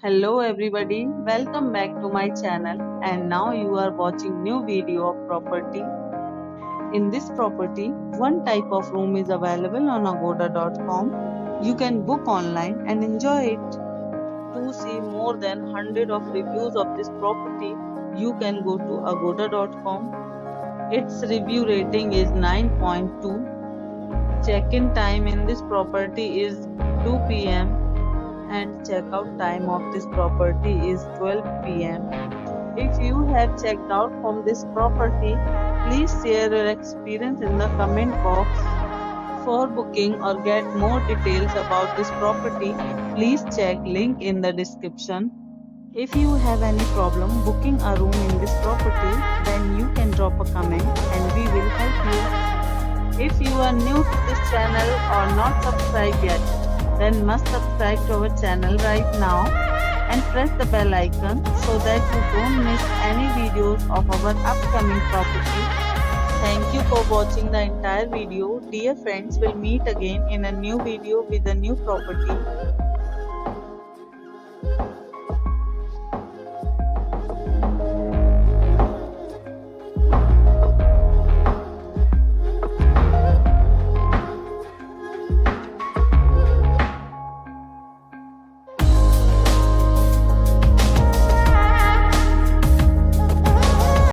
Hello everybody, welcome back to my channel and now you are watching new video of property. In this property, one type of room is available on agoda.com. You can book online and enjoy it. To see more than 100 of reviews of this property, you can go to agoda.com. Its review rating is 9.2. Check-in time in this property is 2 p.m. and checkout time of this property is 12 p.m. If you have checked out from this property, please share your experience in the comment box. For booking or get more details about this property, please check link in the description. If you have any problem booking a room in this property, then you can drop a comment and we will help you. If you are new to this channel or not subscribed yet, then must subscribe to our channel right now and press the bell icon so that you don't miss any videos of our upcoming property. Thank you for watching the entire video. Dear friends, we'll meet again in a new video with a new property.